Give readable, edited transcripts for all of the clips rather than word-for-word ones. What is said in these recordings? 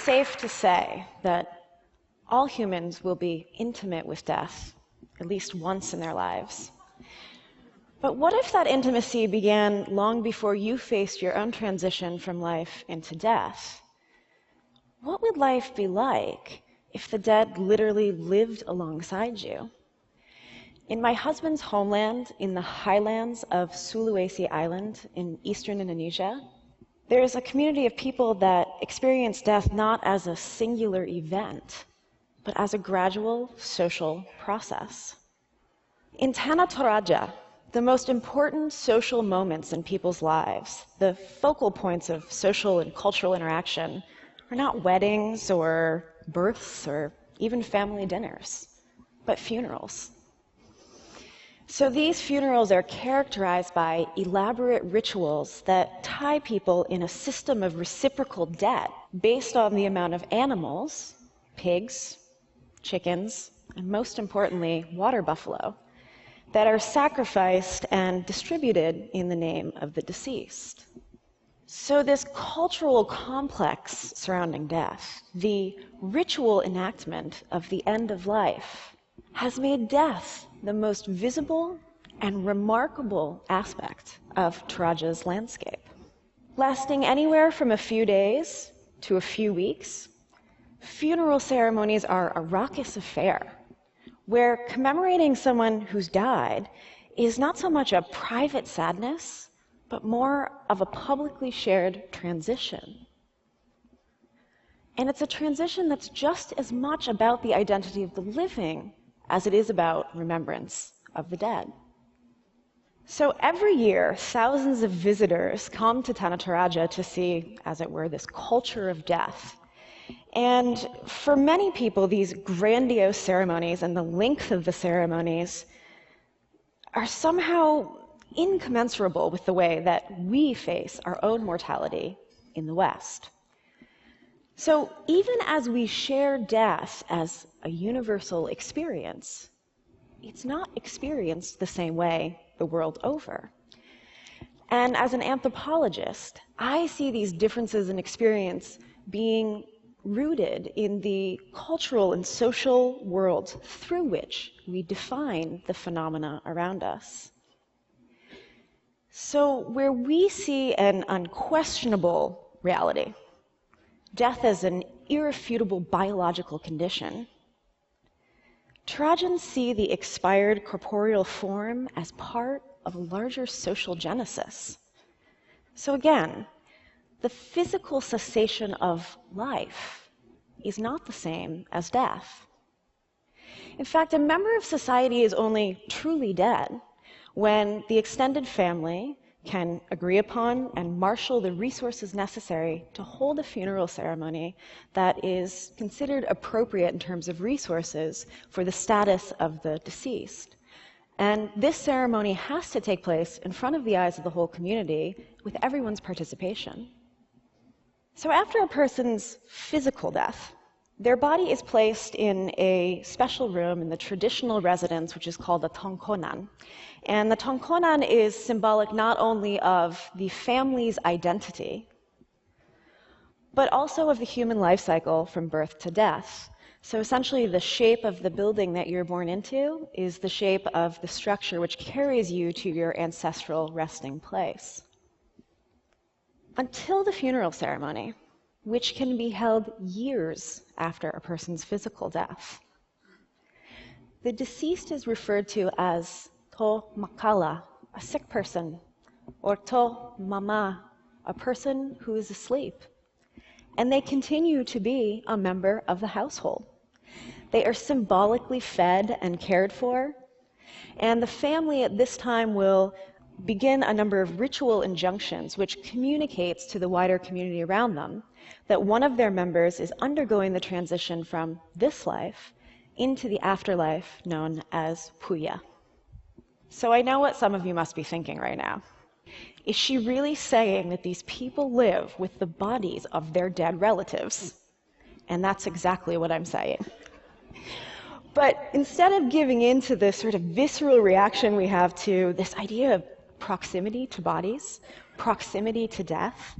safe to say that all humans will be intimate with death at least once in their lives. But what if that intimacy began long before you faced your own transition from life into death? What would life be like if the dead literally lived alongside you? In my husband's homeland, in the highlands of Sulawesi Island in eastern Indonesia, there is a community of people that experience death not as a singular event, but as a gradual social process. In Tana Toraja, the most important social moments in people's lives, the focal points of social and cultural interaction, are not weddings or births or even family dinners, but funerals. So these funerals are characterized by elaborate rituals that tie people in a system of reciprocal debt based on the amount of animals, pigs, chickens, and most importantly, water buffalo, that are sacrificed and distributed in the name of the deceased. So this cultural complex surrounding death, the ritual enactment of the end of life, has made death the most visible and remarkable aspect of Toraja's landscape. Lasting anywhere from a few days to a few weeks, funeral ceremonies are a raucous affair, where commemorating someone who's died is not so much a private sadness, but more of a publicly shared transition. And it's a transition that's just as much about the identity of the living as it is about remembrance of the dead. So every year, thousands of visitors come to Tana Toraja to see, as it were, this culture of death. And for many people, these grandiose ceremonies and the length of the ceremonies are somehow incommensurable with the way that we face our own mortality in the West. So even as we share death as a universal experience, it's not experienced the same way the world over. And as an anthropologist, I see these differences in experience being rooted in the cultural and social worlds through which we define the phenomena around us. So where we see an unquestionable reality, death as an irrefutable biological condition, Torajans see the expired corporeal form as part of a larger social genesis. So again, the physical cessation of life is not the same as death. In fact, a member of society is only truly dead when the extended family can agree upon and marshal the resources necessary to hold a funeral ceremony that is considered appropriate in terms of resources for the status of the deceased. And this ceremony has to take place in front of the eyes of the whole community with everyone's participation. So after a person's physical death, their body is placed in a special room in the traditional residence, which is called a tongkonan. And the tongkonan is symbolic not only of the family's identity, but also of the human life cycle from birth to death. So essentially, the shape of the building that you're born into is the shape of the structure which carries you to your ancestral resting place. Until the funeral ceremony, which can be held years after a person's physical death, the deceased is referred to as to makala, a sick person, or to mama, a person who is asleep. And they continue to be a member of the household. They are symbolically fed and cared for, and the family at this time will begin a number of ritual injunctions which communicates to the wider community around them that one of their members is undergoing the transition from this life into the afterlife known as puya. So I know what some of you must be thinking right now. Is she really saying that these people live with the bodies of their dead relatives? And that's exactly what I'm saying. But instead of giving in to this sort of visceral reaction we have to this idea of proximity to bodies, proximity to death,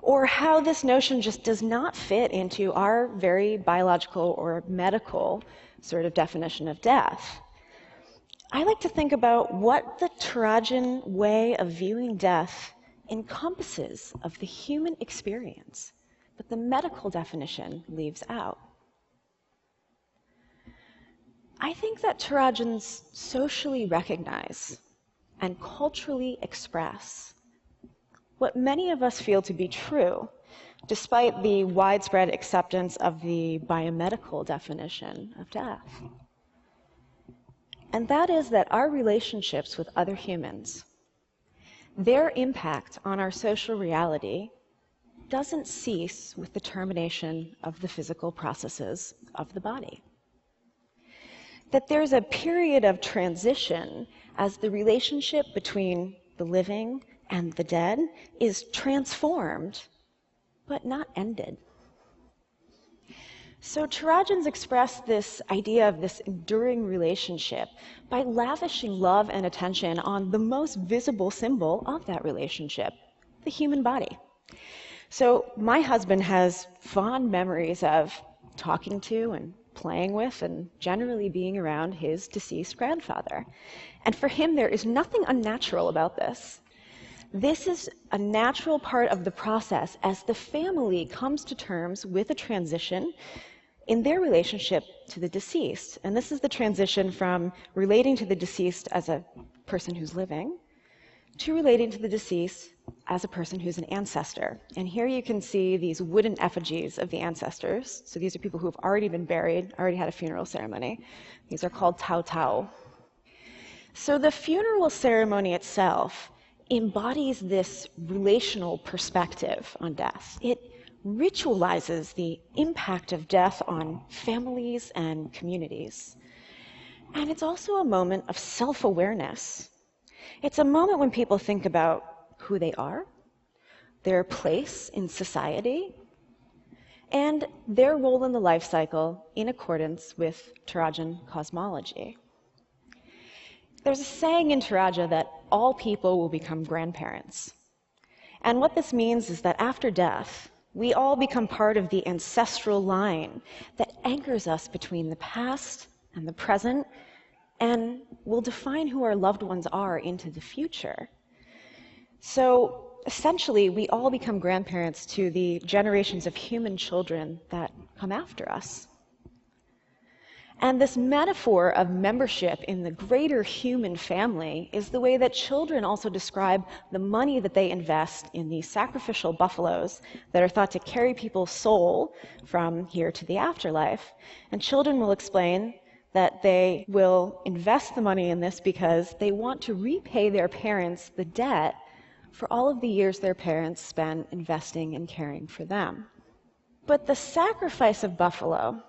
or how this notion just does not fit into our very biological or medical sort of definition of death. I like to think about what the Torajan way of viewing death encompasses of the human experience, but the medical definition leaves out. I think that Torajans socially recognize and culturally express what many of us feel to be true, despite the widespread acceptance of the biomedical definition of death. And that is that our relationships with other humans, their impact on our social reality, doesn't cease with the termination of the physical processes of the body. That there's a period of transition as the relationship between the living and the dead is transformed, but not ended. So Torajans express this idea of this enduring relationship by lavishing love and attention on the most visible symbol of that relationship, the human body. So my husband has fond memories of talking to and playing with and generally being around his deceased grandfather. And for him, there is nothing unnatural about this. This is a natural part of the process as the family comes to terms with a transition in their relationship to the deceased. And this is the transition from relating to the deceased as a person who's living to relating to the deceased as a person who's an ancestor. And here you can see these wooden effigies of the ancestors. So these are people who have already been buried, already had a funeral ceremony. These are called tau tau. So the funeral ceremony itself embodies this relational perspective on death. It ritualizes the impact of death on families and communities. And it's also a moment of self-awareness. It's a moment when people think about who they are, their place in society, and their role in the life cycle in accordance with Torajan cosmology. There's a saying in Toraja that all people will become grandparents. And what this means is that after death, we all become part of the ancestral line that anchors us between the past and the present and will define who our loved ones are into the future. So essentially, we all become grandparents to the generations of human children that come after us. And this metaphor of membership in the greater human family is the way that children also describe the money that they invest in these sacrificial buffaloes that are thought to carry people's soul from here to the afterlife. And children will explain that they will invest the money in this because they want to repay their parents the debt for all of the years their parents spent investing and caring for them. But the sacrifice of buffalo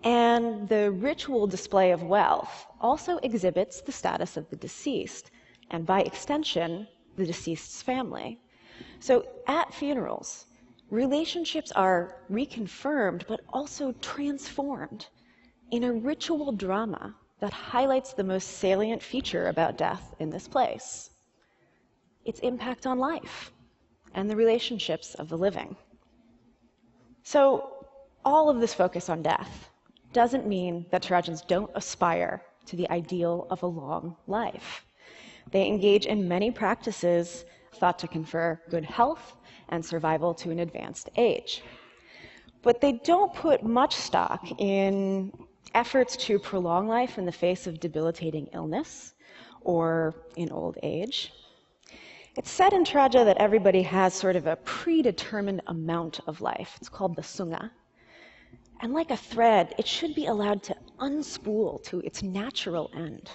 and the ritual display of wealth also exhibits the status of the deceased, and by extension, the deceased's family. So at funerals, relationships are reconfirmed but also transformed in a ritual drama that highlights the most salient feature about death in this place: its impact on life and the relationships of the living. So all of this focus on death doesn't mean that Torajans don't aspire to the ideal of a long life. They engage in many practices thought to confer good health and survival to an advanced age. But they don't put much stock in efforts to prolong life in the face of debilitating illness or in old age. It's said in Toraja that everybody has sort of a predetermined amount of life. It's called the sunga. And like a thread, it should be allowed to unspool to its natural end.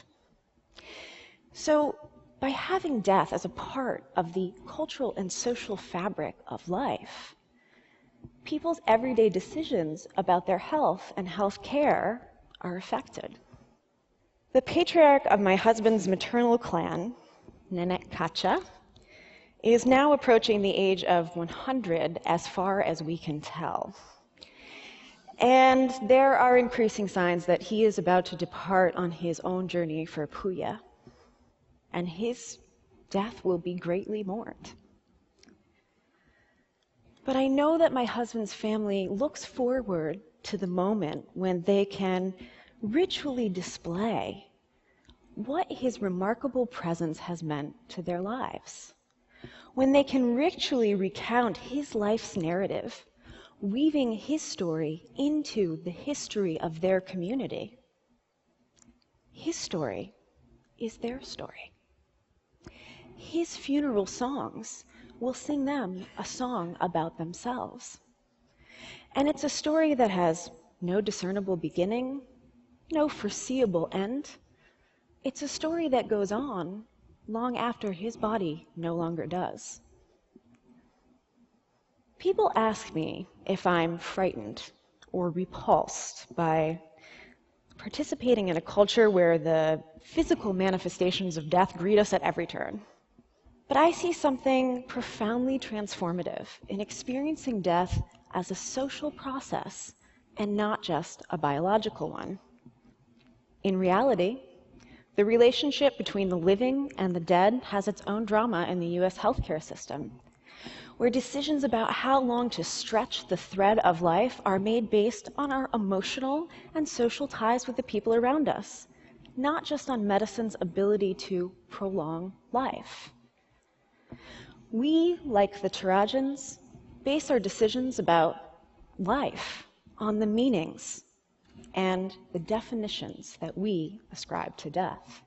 So by having death as a part of the cultural and social fabric of life, people's everyday decisions about their health and health care are affected. The patriarch of my husband's maternal clan, Nenek Kacha, is now approaching the age of 100 as far as we can tell. And there are increasing signs that he is about to depart on his own journey for Puya, and his death will be greatly mourned. But I know that my husband's family looks forward to the moment when they can ritually display what his remarkable presence has meant to their lives. When they can ritually recount his life's narrative, weaving his story into the history of their community. His story is their story. His funeral songs will sing them a song about themselves. And it's a story that has no discernible beginning, no foreseeable end. It's a story that goes on long after his body no longer does. People ask me if I'm frightened or repulsed by participating in a culture where the physical manifestations of death greet us at every turn. But I see something profoundly transformative in experiencing death as a social process and not just a biological one. In reality, the relationship between the living and the dead has its own drama in the US healthcare system, where decisions about how long to stretch the thread of life are made based on our emotional and social ties with the people around us, not just on medicine's ability to prolong life. We, like the Torajans, base our decisions about life on the meanings and the definitions that we ascribe to death.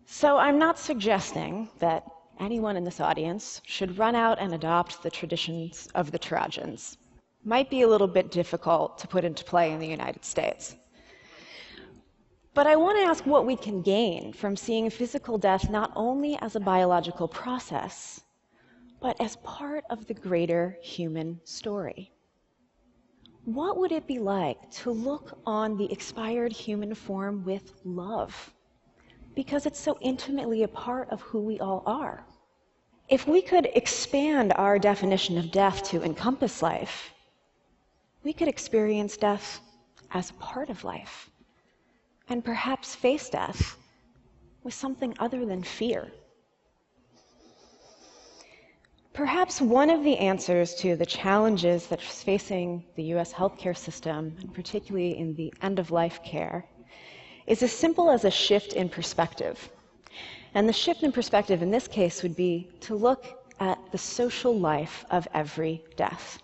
So I'm not suggesting that anyone in this audience should run out and adopt the traditions of the Torajans. Might be a little bit difficult to put into play in the United States. But I want to ask what we can gain from seeing physical death not only as a biological process, but as part of the greater human story. What would it be like to look on the expired human form with love? Because it's so intimately a part of who we all are. If we could expand our definition of death to encompass life, we could experience death as a part of life, and perhaps face death with something other than fear. Perhaps one of the answers to the challenges that are facing the US healthcare system, and particularly in the end-of-life care, is as simple as a shift in perspective. And the shift in perspective in this case would be to look at the social life of every death.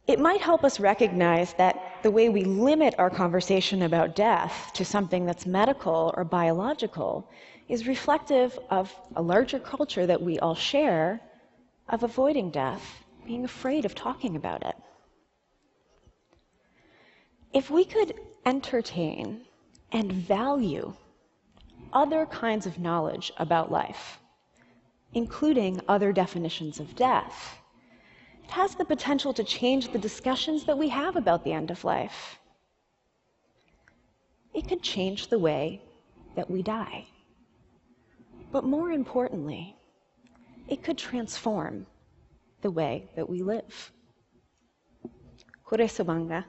It might help us recognize that the way we limit our conversation about death to something that's medical or biological is reflective of a larger culture that we all share of avoiding death, being afraid of talking about it. If we could entertain and value other kinds of knowledge about life, including other definitions of death, it has the potential to change the discussions that we have about the end of life. It could change the way that we die. But more importantly, it could transform the way that we live. Kore Subanga.